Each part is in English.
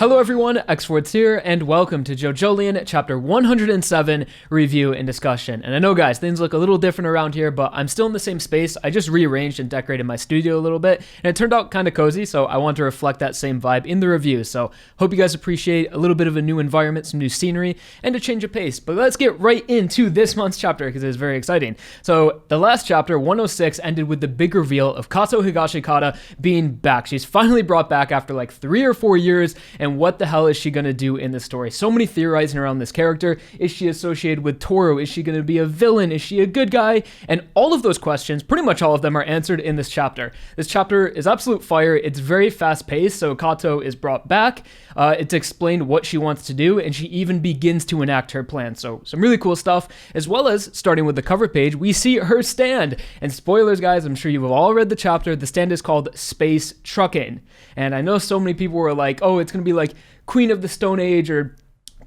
Hello everyone, X4's here, and welcome to JoJolion chapter 107 review and discussion. And I know guys, things look a little different around here, but I'm still in the same space. I just rearranged and decorated my studio a little bit, and it turned out kind of cozy, so I want to reflect that same vibe in the review. So hope you guys appreciate a little bit of a new environment, some new scenery, and a change of pace. But let's get right into this month's chapter because it's very exciting. So the last chapter, 106, ended with the big reveal of Kato Higashikata being back. She's finally brought back after like 3 or 4 years, and what the hell is she going to do in this story? So many theorizing around this character. Is she associated with Toru? Is she going to be a villain? Is she a good guy? And all of those questions, pretty much all of them, are answered in this chapter. This chapter is absolute fire. It's very fast paced, so Kato is brought back. It's explained what she wants to do, and she even begins to enact her plan. So some really cool stuff, as well as, starting with the cover page, we see her stand. And spoilers, guys, I'm sure you've all read the chapter. The stand is called Space Trucking. And I know so many people were like, oh, it's going to be like Queen of the Stone Age or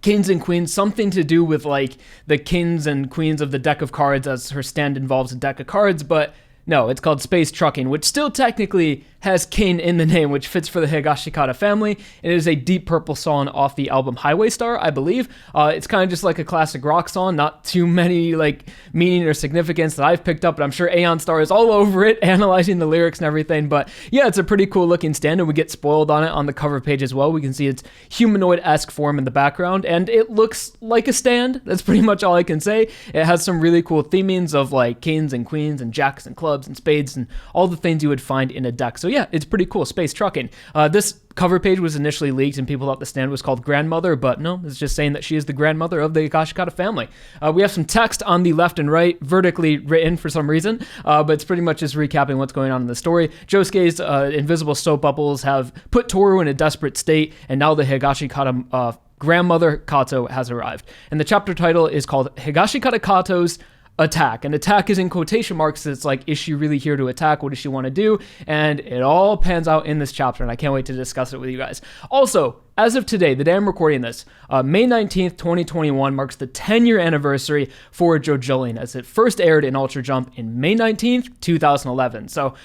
Kings and Queens, something to do with like the kings and queens of the deck of cards, as her stand involves a deck of cards, but no, it's called Space Trucking, which still technically has king in the name, which fits for the Higashikata family. It is a deep purple song off the album Highway Star, I believe. It's kind of just like a classic rock song, not too many like meaning or significance that I've picked up, but I'm sure Aeon Star is all over it, analyzing the lyrics and everything. But yeah, it's a pretty cool looking stand, and we get spoiled on it on the cover page as well. We can see its humanoid-esque form in the background, and it looks like a stand. That's pretty much all I can say. It has some really cool themings of like kings and queens and jacks and clubs and spades and all the things you would find in a deck. So yeah, it's pretty cool. Space Trucking. This cover page was initially leaked and people thought the stand was called Grandmother, but no, it's just saying that she is the grandmother of the Higashikata family. We have some text on the left and right, vertically written for some reason, but it's pretty much just recapping what's going on in the story. Josuke's invisible soap bubbles have put Toru in a desperate state, and now the Higashikata grandmother Kato has arrived. And the chapter title is called Higashikata Kato's Attack. And attack is in quotation marks. It's like, is she really here to attack? What does she want to do? And it all pans out in this chapter, and I can't wait to discuss it with you guys. Also, as of today, the day I'm recording this, May 19th, 2021 marks the 10-year anniversary for JoJolion, as it first aired in Ultra Jump in May 19th, 2011. So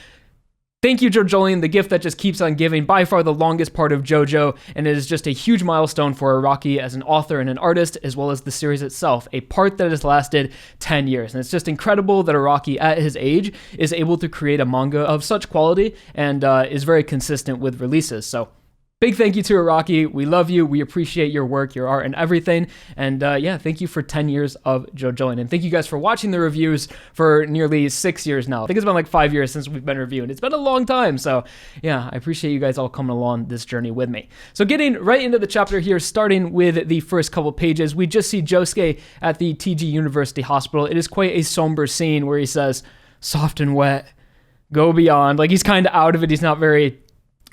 thank you, JoJolion, the gift that just keeps on giving, by far the longest part of JoJo, and it is just a huge milestone for Araki as an author and an artist, as well as the series itself, a part that has lasted 10 years. And it's just incredible that Araki, at his age, is able to create a manga of such quality and is very consistent with releases. So big thank you to Araki. We love you. We appreciate your work, your art, and everything. And yeah, thank you for 10 years of JoJolion. And thank you guys for watching the reviews for nearly 6 years now. I think it's been like 5 years since we've been reviewing. It's been a long time. So yeah, I appreciate you guys all coming along this journey with me. So getting right into the chapter here, starting with the first couple pages, we just see Josuke at the TG University Hospital. It is quite a somber scene where he says, "Soft and wet, go beyond." Like, he's kind of out of it. He's not very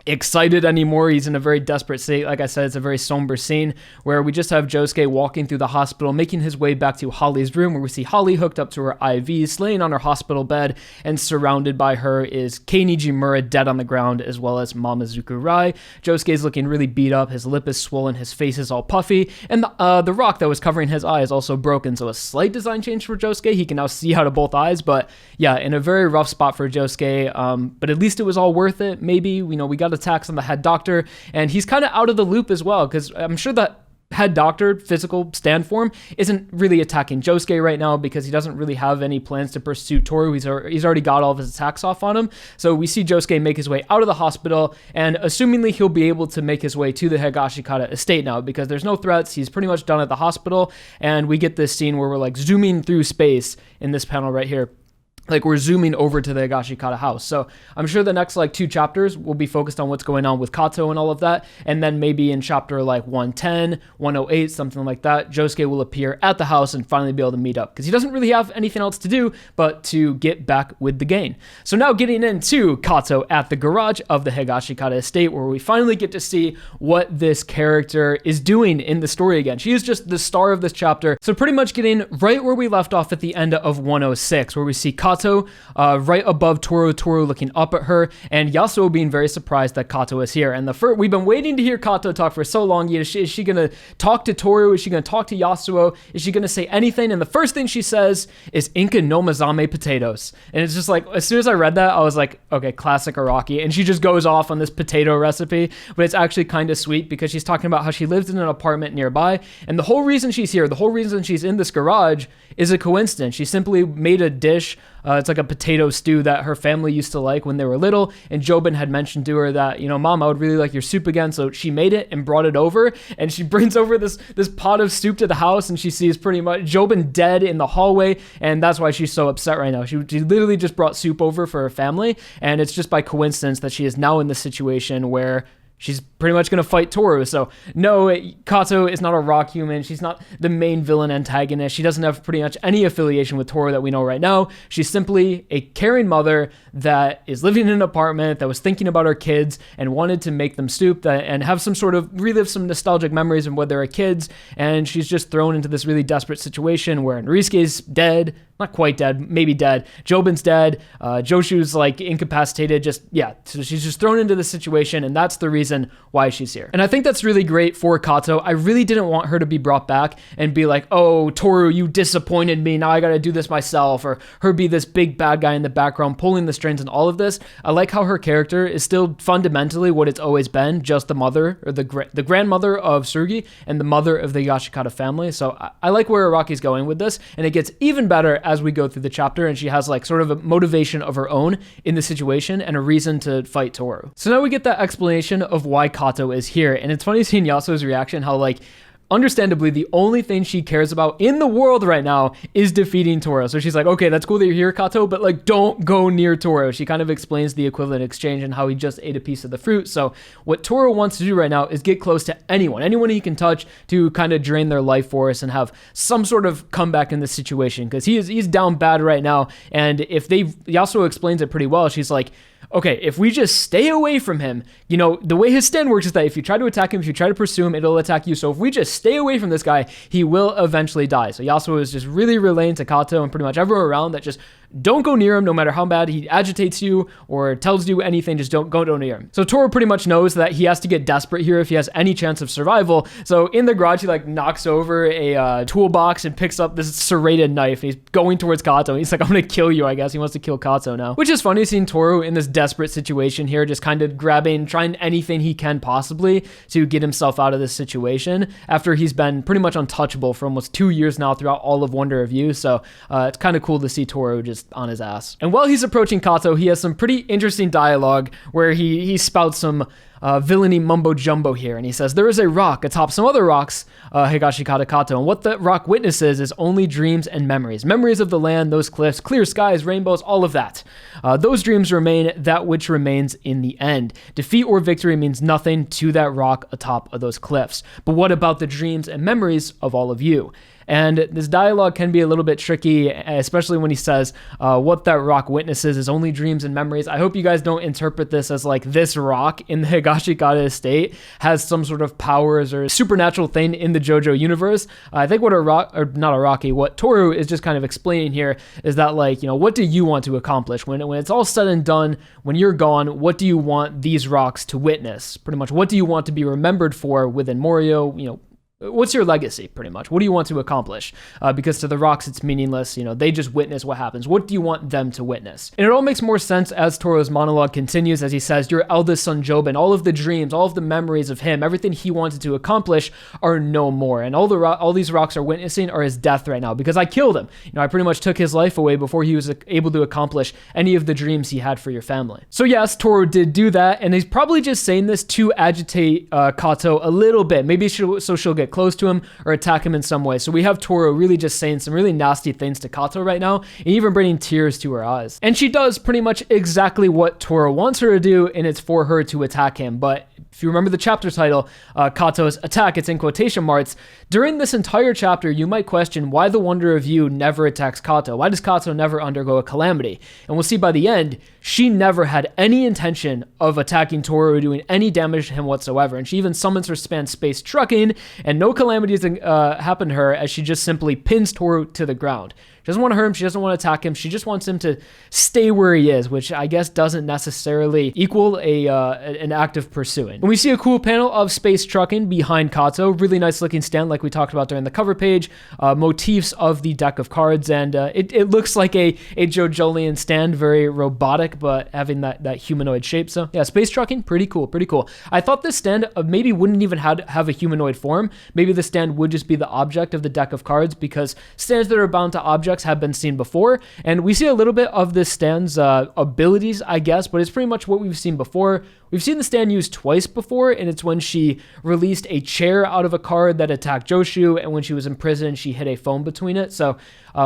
excited anymore. He's in a very desperate state. Like I said, it's a very somber scene where we just have Josuke walking through the hospital, making his way back to Holly's room, where we see Holly hooked up to her IVs, laying on her hospital bed, and surrounded by her is Kei Nijimura dead on the ground, as well as Mamazuku Rai. Josuke is looking really beat up. His lip is swollen, his face is all puffy, and the rock that was covering his eye is also broken, so a slight design change for Josuke. He can now see out of both eyes, but yeah, in a very rough spot for Josuke, but at least it was all worth it. Maybe, we got attacks on the head doctor, and he's kind of out of the loop as well, because I'm sure that head doctor, physical stand form, isn't really attacking Josuke right now because he doesn't really have any plans to pursue Toru. He's already got all of his attacks off on him. So we see Josuke make his way out of the hospital, and assumingly he'll be able to make his way to the Higashikata estate now because there's no threats. He's pretty much done at the hospital, and we get this scene where we're like zooming through space in this panel right here. Like, we're zooming over to the Higashikata house. So I'm sure the next like 2 chapters will be focused on what's going on with Kato and all of that. And then maybe in chapter like 110, 108, something like that, Josuke will appear at the house and finally be able to meet up, because he doesn't really have anything else to do but to get back with the gang. So now getting into Kato at the garage of the Higashikata estate, where we finally get to see what this character is doing in the story again. She is just the star of this chapter. So pretty much getting right where we left off at the end of 106, where we see Kato Kato right above Toru looking up at her, and Yasuo being very surprised that Kato is here. And we've been waiting to hear Kato talk for so long. Is she going to talk to Toru? Is she going to talk to Yasuo? Is she going to say anything? And the first thing she says is Inka no Mazame potatoes. And it's just like, as soon as I read that, I was like, okay, classic Araki. And she just goes off on this potato recipe, but it's actually kind of sweet because she's talking about how she lives in an apartment nearby. And the whole reason she's here, the whole reason she's in this garage is a coincidence. She simply made a dish. It's like a potato stew that her family used to like when they were little. And Jobin had mentioned to her that, Mom, I would really like your soup again. So she made it and brought it over. And she brings over this pot of soup to the house, and she sees pretty much Jobin dead in the hallway. And that's why she's so upset right now. She literally just brought soup over for her family. And it's just by coincidence that she is now in this situation where she's pretty much going to fight Toru. So no, Kato is not a rock human. She's not the main villain antagonist. She doesn't have pretty much any affiliation with Toru that we know right now. She's simply a caring mother that is living in an apartment, that was thinking about her kids and wanted to make them soup and have some sort of relive some nostalgic memories of when they were kids. And she's just thrown into this really desperate situation where Norisuke's dead. Not quite dead, maybe dead. Jobin's dead. Joshu's like incapacitated. So she's just thrown into this situation, and that's the reason why she's here. And I think that's really great for Kato. I really didn't want her to be brought back and be like, oh, Toru, you disappointed me. Now I got to do this myself. Or her be this big bad guy in the background pulling the strings and all of this. I like how her character is still fundamentally what it's always been, just the mother or the grandmother of Tsurugi and the mother of the Higashikata family. So I like where Araki's going with this, and it gets even better as we go through the chapter, and she has like sort of a motivation of her own in the situation and a reason to fight Toru. So now we get that explanation of why Kato is here, and it's funny seeing Yasuo's reaction, how like understandably, the only thing she cares about in the world right now is defeating Toru. So she's like, okay, that's cool that you're here, Kato, but like, don't go near Toru. She kind of explains the equivalent exchange and how he just ate a piece of the fruit. So what Toru wants to do right now is get close to anyone he can touch to kind of drain their life force and have some sort of comeback in this situation, because he's down bad right now. And Yasuo explains it pretty well. She's like, okay, if we just stay away from him, the way his stand works is that if you try to attack him, if you try to pursue him, it'll attack you. So if we just stay away from this guy, he will eventually die. So Yasuo is just really relaying to Kato and pretty much everyone around that just don't go near him, no matter how bad he agitates you or tells you anything, just don't go near him. So Toru pretty much knows that he has to get desperate here if he has any chance of survival. So in the garage, he like knocks over a toolbox and picks up this serrated knife. And he's going towards Kato. He's like, I'm going to kill you, I guess. He wants to kill Kato now. Which is funny seeing Toru in this desperate situation here, just kind of trying anything he can possibly to get himself out of this situation after he's been pretty much untouchable for almost 2 years now throughout all of Wonder of You. So it's kind of cool to see Toru just on his ass. And while he's approaching Kato, he has some pretty interesting dialogue where he spouts some villainy mumbo jumbo here, and he says there is a rock atop some other rocks, Higashikata Kato, and what the rock witnesses is only dreams and memories of the land, those cliffs, clear skies, rainbows, all of that. Those dreams remain that which remains in the end. Defeat or victory means nothing to that rock atop of those cliffs. But what about the dreams and memories of all of you? And this dialogue can be a little bit tricky, especially when he says what that rock witnesses is only dreams and memories. I hope you guys don't interpret this as like this rock in the Higashikata estate has some sort of powers or supernatural thing in the JoJo universe. I think what what Toru is just kind of explaining here is that, like, what do you want to accomplish when it's all said and done, when you're gone? What do you want these rocks to witness? Pretty much, what do you want to be remembered for within Morioh? What's your legacy, pretty much? What do you want to accomplish? Because to the rocks, it's meaningless. They just witness what happens. What do you want them to witness? And it all makes more sense as Toru's monologue continues, as he says, your eldest son, Jobin, all of the dreams, all of the memories of him, everything he wanted to accomplish are no more. And all these rocks are witnessing are his death right now, because I killed him. I pretty much took his life away before he was able to accomplish any of the dreams he had for your family. So yes, Toru did do that, and he's probably just saying this to agitate Kato a little bit. Maybe so she'll get close to him or attack him in some way. So we have Toru really just saying some really nasty things to Kato right now, and even bringing tears to her eyes. And she does pretty much exactly what Toru wants her to do, and it's for her to attack him. But if you remember the chapter title, Kato's attack, it's in quotation marks. During this entire chapter, you might question why the Wonder of You never attacks Kato. Why does Kato never undergo a calamity? And we'll see by the end, she never had any intention of attacking Toru or doing any damage to him whatsoever. And she even summons her space trucking, and no calamities happen to her as she just simply pins Toru to the ground. She doesn't want to hurt him. She doesn't want to attack him. She just wants him to stay where he is, which I guess doesn't necessarily equal an act of pursuing. And we see a cool panel of space trucking behind Kato. Really nice looking stand like we talked about during the cover page. Motifs of the deck of cards. And it looks like a JoJolion stand, very robotic, but having that humanoid shape. So yeah, space trucking, pretty cool. I thought this stand maybe wouldn't even have a humanoid form. Maybe the stand would just be the object of the deck of cards, because stands that are bound to objects have been seen before, and we see a little bit of this stand's abilities, I guess, but it's pretty much what we've seen before. We've seen the stand used twice before, and it's when she released a chair out of a card that attacked Joshu, and when she was in prison, she hit a phone between it. So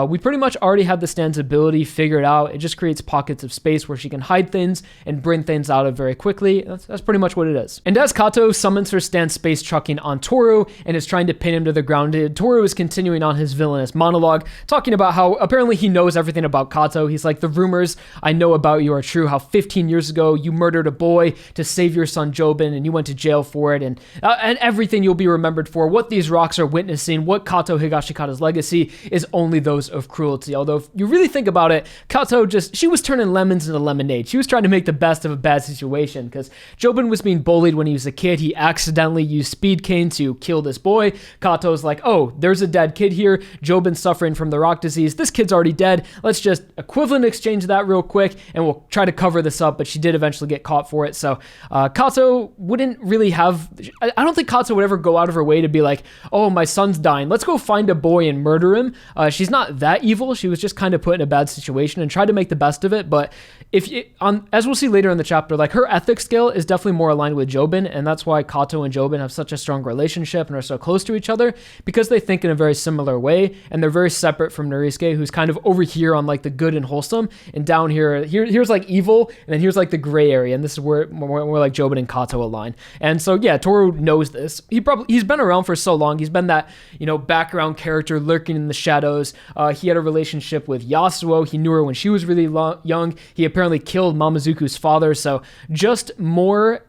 we pretty much already had the stand's ability figured out. It just creates pockets of space where she can hide things and bring things out of very quickly. That's pretty much what it is. And as Kato summons her stand space trucking on Toru and is trying to pin him to the ground, Toru is continuing on his villainous monologue, talking about how apparently he knows everything about Kato. He's like, the rumors I know about you are true, how 15 years ago you murdered a boy to save your son Jobin, and you went to jail for it, and everything you'll be remembered for. What these rocks are witnessing, what Kato Higashikata's legacy is only those of cruelty. Although if you really think about it, Kato she was turning lemons into lemonade. She was trying to make the best of a bad situation, because Jobin was being bullied when he was a kid. He accidentally used speed cane to kill this boy. Kato's like, oh, there's a dead kid here. Jobin's suffering from the rock disease. This kid's already dead. Let's just equivalent exchange that real quick, and we'll try to cover this up. But she did eventually get caught for it. So Kato wouldn't really have, I don't think Kato would ever go out of her way to be like, oh, my son's dying, let's go find a boy and murder him. She's not that evil. She was just kind of put in a bad situation and tried to make the best of it. But as we'll see later in the chapter, like, her ethics scale is definitely more aligned with Jobin, and that's why Kato and Jobin have such a strong relationship and are so close to each other, because they think in a very similar way, and they're very separate from Norisuke, who's kind of over here on like the good and wholesome, and down here's like evil, and then here's like the gray area, and this is where more like Jobin and Kato align. And so yeah, Toru knows this. He's been around for so long. He's been that, background character lurking in the shadows. He had a relationship with Yasuo. He knew her when she was really young. He apparently killed Mamazuku's father. So just more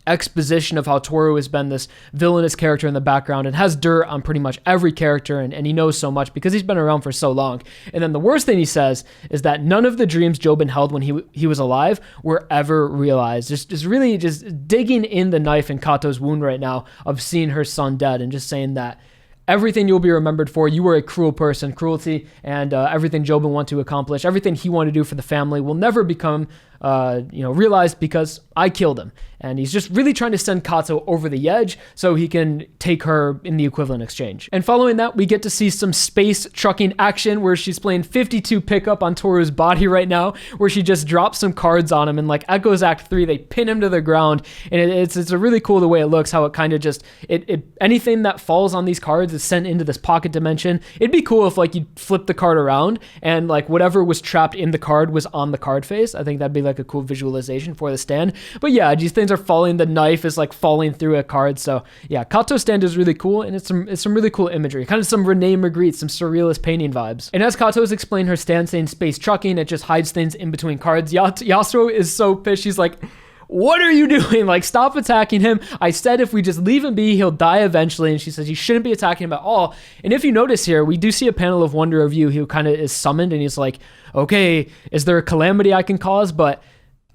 exposition of how Toru has been this villainous character in the background and has dirt on pretty much every character, and he knows so much because he's been around for so long. And then the worst thing he says is that none of the dreams Jobin held when he was alive were ever realized. Just really digging in the knife in Kato's wound right now of seeing her son dead, and just saying that everything you'll be remembered for, you were a cruel person. Cruelty and everything Jobin wanted to accomplish, everything he wanted to do for the family will never become realized because I killed him. And he's just really trying to send Kato over the edge so he can take her in the equivalent exchange. And following that, we get to see some space trucking action where she's playing 52 pickup on Toru's body right now, where she just drops some cards on him, and like Echoes Act 3, they pin him to the ground. And it's a really cool the way it looks, how it kind of just, anything that falls on these cards is sent into this pocket dimension. It'd be cool if like you flip the card around and like whatever was trapped in the card was on the card face. I think that'd be like a cool visualization for the stand. But yeah, these things are falling. The knife is like falling through a card. So yeah, Kato's stand is really cool, and it's some really cool imagery, kind of some Rene Magritte, some surrealist painting vibes. And as Kato's explained her stand saying space trucking, it just hides things in between cards. Yasuo is so pissed. She's like, what are you doing? Like, stop attacking him. I said if we just leave him be, he'll die eventually. And she says you shouldn't be attacking him at all. And if you notice here, we do see a panel of Wonder of You who kind of is summoned, and he's like, okay, is there a calamity I can cause? But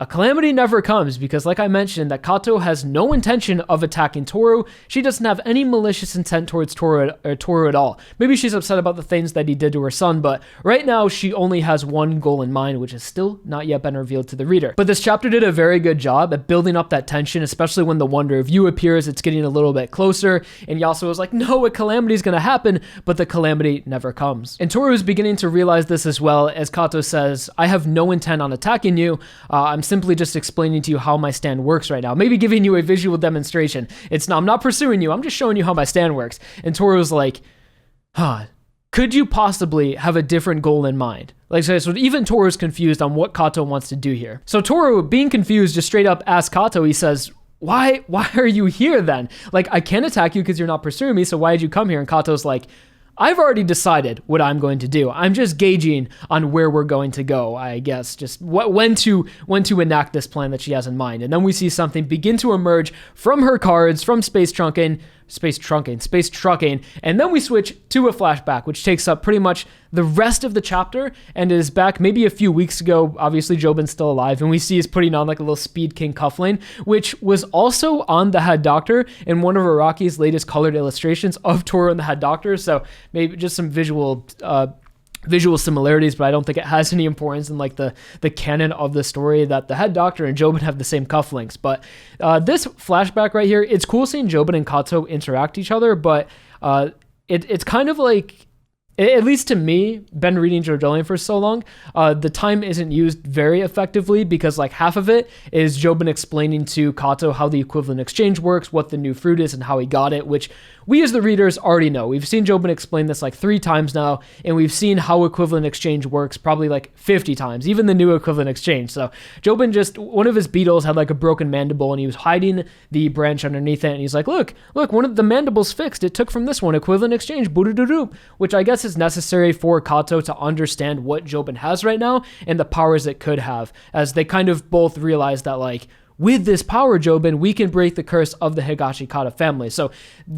a calamity never comes, because like I mentioned, that Kato has no intention of attacking Toru. She doesn't have any malicious intent towards Toru at all. Maybe she's upset about the things that he did to her son, but right now she only has one goal in mind, which has still not yet been revealed to the reader. But this chapter did a very good job at building up that tension, especially when the Wonder of You appears. It's getting a little bit closer, and Yasuo is like, no, a calamity is going to happen, but the calamity never comes. And Toru is beginning to realize this as well, as Kato says, I have no intent on attacking you. I'm simply just explaining to you how my stand works right now. Maybe giving you a visual demonstration. I'm not pursuing you. I'm just showing you how my stand works. And Toru's like, could you possibly have a different goal in mind? Like, so even Toru's confused on what Kato wants to do here. So Toru, being confused, just straight up asks Kato, he says, why are you here then? Like, I can't attack you because you're not pursuing me, so why did you come here? And Kato's like, I've already decided what I'm going to do. I'm just gauging on where we're going to go, I guess, just when to enact this plan that she has in mind. And then we see something begin to emerge from her cards, from space trucking, and then we switch to a flashback, which takes up pretty much the rest of the chapter and is back maybe a few weeks ago. Obviously, Jobin's still alive, and we see he's putting on like a little Speed King cufflink, which was also on the Head Doctor in one of Araki's latest colored illustrations of Toru and the Head Doctor. So maybe just some visual similarities, but I don't think it has any importance in like the canon of the story that the Head Doctor and Jobin have the same cufflinks. But this flashback right here, it's cool seeing Jobin and Kato interact each other, but it's kind of like, at least to me, been reading JoJolion for so long, the time isn't used very effectively because like half of it is Jobin explaining to Kato how the equivalent exchange works, what the new fruit is, and how he got it, which we as the readers already know. We've seen Jobin explain this like 3 times now, and we've seen how equivalent exchange works probably like 50 times, even the new equivalent exchange. So Jobin just, one of his beetles had like a broken mandible, and he was hiding the branch underneath it, and he's like, look, one of the mandible's fixed. It took from this one, equivalent exchange, boo-doo-doo-doo, which I guess is necessary for Kato to understand what Jobin has right now and the powers it could have, as they kind of both realize that like, with this power, Jobin, we can break the curse of the Higashikata family. So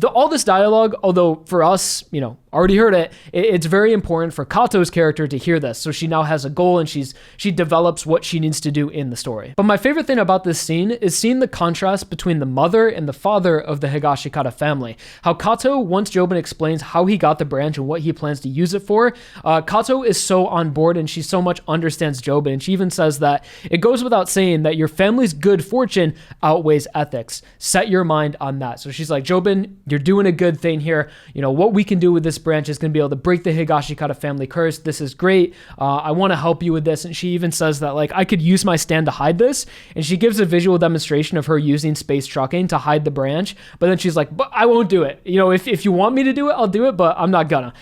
all this dialogue, although for us, already heard it, it's very important for Kato's character to hear this. So she now has a goal, and she develops what she needs to do in the story. But my favorite thing about this scene is seeing the contrast between the mother and the father of the Higashikata family. How Kato, once Jobin explains how he got the branch and what he plans to use it for, Kato is so on board, and she so much understands Jobin. And she even says that it goes without saying that your family's good fortune outweighs ethics. Set your mind on that. So she's like, Jobin, you're doing a good thing here. What we can do with this branch is going to be able to break the Higashikata family curse. This is great. I want to help you with this. And she even says that like, I could use my stand to hide this. And she gives a visual demonstration of her using space trucking to hide the branch. But then she's like, but I won't do it. If you want me to do it, I'll do it, but I'm not gonna.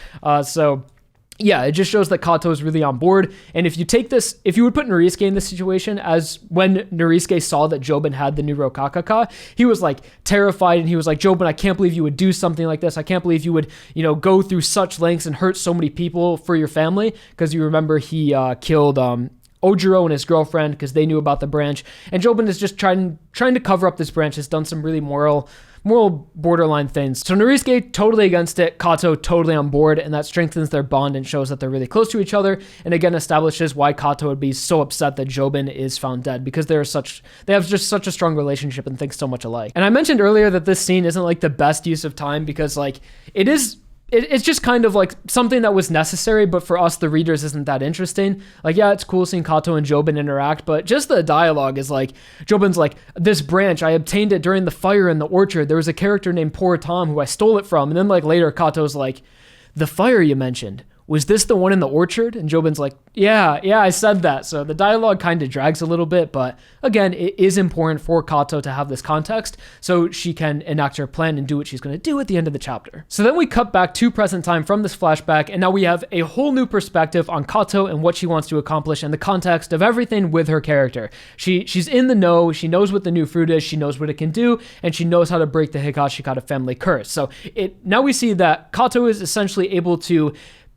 Yeah, it just shows that Kato is really on board. And if you would put Norisuke in this situation, as when Norisuke saw that Jobin had the new Rokakaka, he was like terrified, and he was like, Jobin, I can't believe you would do something like this. I can't believe you would, go through such lengths and hurt so many people for your family. Because you remember he killed Ojiro and his girlfriend because they knew about the branch. And Jobin is just trying to cover up this branch, has done some really moral borderline things. So Norisuke totally against it, Kato totally on board, and that strengthens their bond and shows that they're really close to each other, and again establishes why Kato would be so upset that Jobin is found dead, because they have just such a strong relationship and think so much alike. And I mentioned earlier that this scene isn't like the best use of time, because like it's just kind of like something that was necessary, but for us, the readers, isn't that interesting. Like, yeah, it's cool seeing Kato and Jobin interact, but just the dialogue is like, Jobin's like, this branch, I obtained it during the fire in the orchard. There was a character named Poor Tom who I stole it from. And then like later, Kato's like, the fire you mentioned, was this the one in the orchard? And Jobin's like, yeah, I said that. So the dialogue kind of drags a little bit, but again, it is important for Kato to have this context so she can enact her plan and do what she's going to do at the end of the chapter. So then we cut back to present time from this flashback, and now we have a whole new perspective on Kato and what she wants to accomplish and the context of everything with her character. She's in the know, she knows what the new fruit is, she knows what it can do, and she knows how to break the Higashikata family curse. So now we see that Kato is essentially able to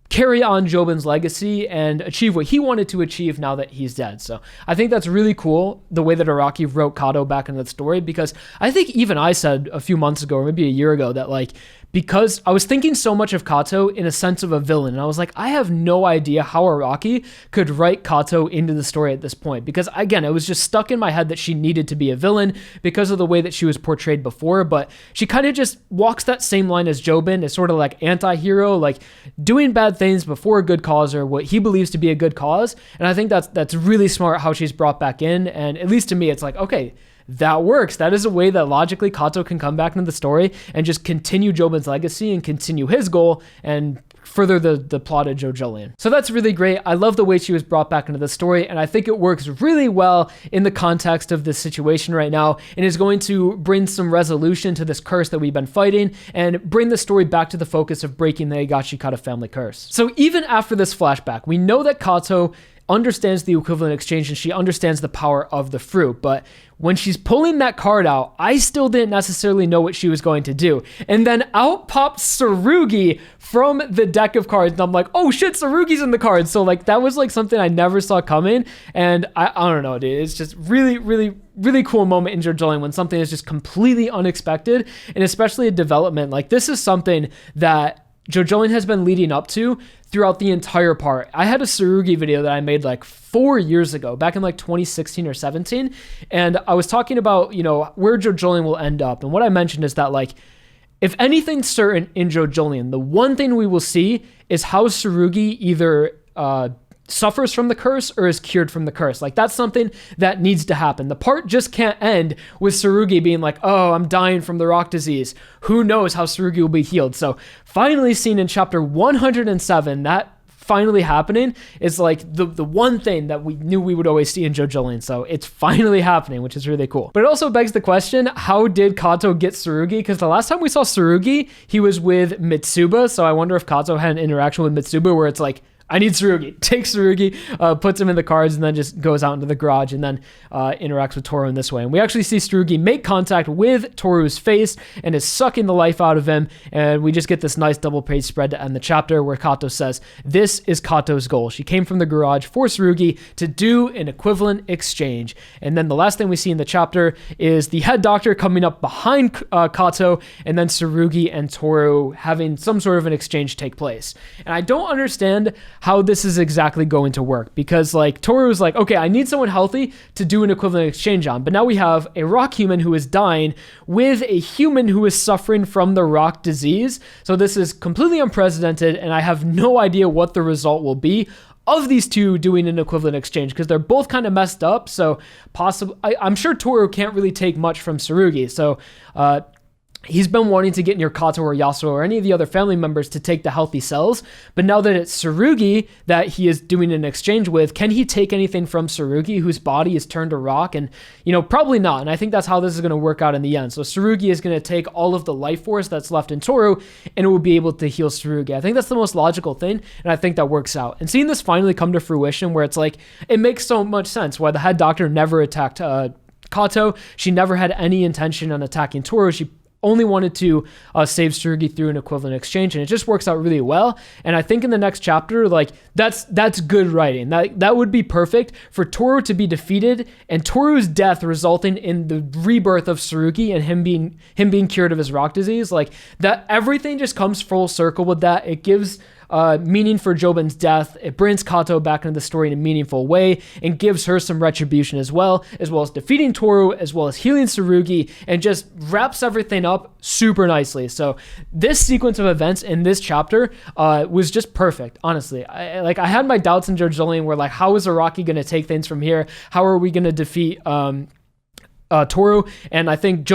carry on Jobin's legacy and achieve what he wanted to achieve now that he's dead. So I think that's really cool, the way that Araki wrote Kato back into the story, because I think even I said a few months ago, or maybe a year ago, that like, because I was thinking so much of Kato in a sense of a villain, and I was like, I have no idea how Araki could write Kato into the story at this point, because again, it was just stuck in my head that she needed to be a villain because of the way that she was portrayed before, but she kind of just walks that same line as Jobin, as sort of like anti-hero, like doing bad things before a good cause, or what he believes to be a good cause. And I think that's really smart how she's brought back in, and at least to me, it's like, okay, that works. That is a way that logically Kato can come back into the story and just continue Jobin's legacy and continue his goal and further the plot of JoJolion. So that's really great. I love the way she was brought back into the story, and I think it works really well in the context of this situation right now, and is going to bring some resolution to this curse that we've been fighting and bring the story back to the focus of breaking the Higashikata family curse. So even after this flashback, we know that Kato understands the equivalent exchange and she understands the power of the fruit. But when she's pulling that card out, I still didn't necessarily know what she was going to do. And then out popped Tsurugi from the deck of cards. And I'm like, oh shit, Tsurugi's in the cards. So like, that was like something I never saw coming. And I don't know, dude. It's just really, really, really cool moment in JoJolion when something is just completely unexpected. And especially a development. Like, this is something that JoJolion has been leading up to throughout the entire part. I had a Tsurugi video that I made like 4 years ago, back in like 2016 or 17. And I was talking about, you know, where JoJolion will end up. And what I mentioned is that, like, if anything's certain in JoJolion, the one thing we will see is how Tsurugi either suffers from the curse or is cured from the curse. Like, that's something that needs to happen. The part just can't end with Tsurugi being like, oh, I'm dying from the rock disease. Who knows how Tsurugi will be healed? So finally seen in chapter 107, that finally happening is like the one thing that we knew we would always see in JoJolion. So it's finally happening, which is really cool. But it also begs the question, how did Kato get Tsurugi? Because the last time we saw Tsurugi, he was with Mitsuba. So I wonder if Kato had an interaction with Mitsuba where it's like, I need Tsurugi. Takes Tsurugi, puts him in the cards, and then just goes out into the garage and then interacts with Toru in this way. And we actually see Tsurugi make contact with Toru's face and is sucking the life out of him. And we just get this nice double page spread to end the chapter where Kato says, this is Kato's goal. She came from the garage for Tsurugi to do an equivalent exchange. And then the last thing we see in the chapter is the head doctor coming up behind Kato, and then Tsurugi and Toru having some sort of an exchange take place. And I don't understand how this is exactly going to work, because like Toru's like, okay, I need someone healthy to do an equivalent exchange on, but now we have a rock human who is dying with a human who is suffering from the rock disease. So this is completely unprecedented, and I have no idea what the result will be of these two doing an equivalent exchange, because they're both kind of messed up. So possibly, I'm sure Toru can't really take much from Tsurugi. So he's been wanting to get near Kato or Yasuo or any of the other family members to take the healthy cells. But now that it's Tsurugi that he is doing an exchange with, can he take anything from Tsurugi, whose body is turned to rock? And, you know, probably not. And I think that's how this is going to work out in the end. So Tsurugi is going to take all of the life force that's left in Toru, and it will be able to heal Tsurugi. I think that's the most logical thing, and I think that works out. And seeing this finally come to fruition, where it's like, it makes so much sense why the head doctor never attacked Kato. She never had any intention on attacking Toru. She only wanted to save Tsurugi through an equivalent exchange, and it just works out really well. And I think in the next chapter, like, that's good writing. That would be perfect for Toru to be defeated and Toru's death resulting in the rebirth of Tsurugi and him being cured of his rock disease. Like, that everything just comes full circle with that. It gives meaning for Jobin's death. It brings Kato back into the story in a meaningful way and gives her some retribution as well as defeating Toru, as well as healing Tsurugi, and just wraps everything up super nicely. So this sequence of events in this chapter was just perfect, honestly. I had my doubts in JoJolion where, like, how is Araki going to take things from here? How are we going to defeat Toru? And I think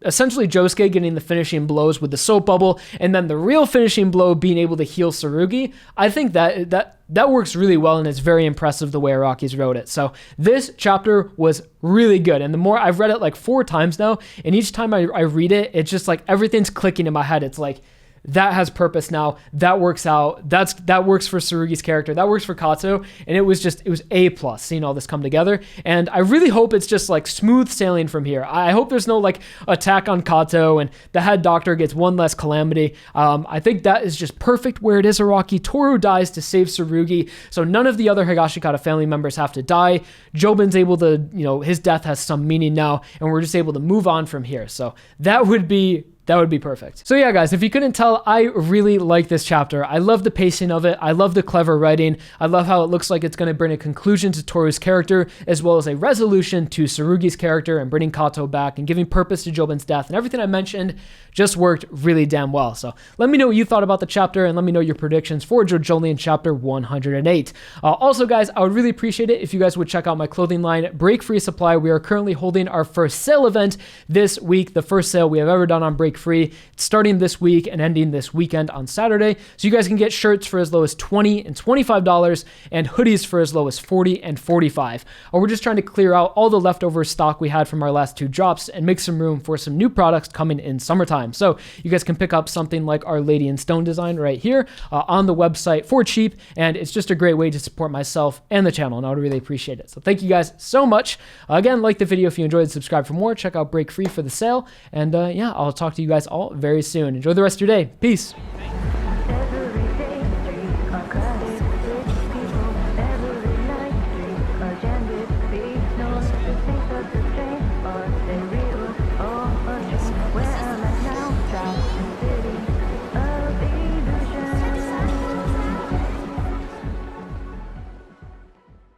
essentially Josuke getting the finishing blows with the soap bubble, and then the real finishing blow being able to heal Tsurugi. I think that works really well, and it's very impressive the way Araki's wrote it. So this chapter was really good, and the more I've read it like 4 times now, and each time I read it, it's just like everything's clicking in my head. It's like, that has purpose now. That works out. That works for Tsurugi's character. That works for Kato. And it was A+ seeing all this come together. And I really hope it's just like smooth sailing from here. I hope there's no like attack on Kato and the head doctor gets one less calamity. I think that is just perfect where it is. Araki. Toru dies to save Tsurugi, so none of the other Higashikata family members have to die. Jobin's able to, you know, his death has some meaning now, and we're just able to move on from here. So that would be perfect. So yeah, guys, if you couldn't tell, I really like this chapter. I love the pacing of it. I love the clever writing. I love how it looks like it's going to bring a conclusion to Toru's character, as well as a resolution to Tsurugi's character, and bringing Kato back and giving purpose to Jobin's death. And everything I mentioned just worked really damn well. So let me know what you thought about the chapter, and let me know your predictions for JoJolion chapter 108. Also, guys, I would really appreciate it if you guys would check out my clothing line, Break Free Supply. We are currently holding our first sale event this week, the first sale we have ever done on Break break free. It's starting this week and ending this weekend on Saturday. So you guys can get shirts for as low as $20 and $25 and hoodies for as low as $40 and $45. We're just trying to clear out all the leftover stock we had from our last 2 drops and make some room for some new products coming in summertime. So you guys can pick up something like our Lady in Stone design right here on the website for cheap, and it's just a great way to support myself and the channel, and I would really appreciate it. So thank you guys so much. Again, like the video if you enjoyed, subscribe for more, check out Break Free for the sale, and yeah, I'll talk to you guys all very soon. Enjoy the rest of your day. Peace.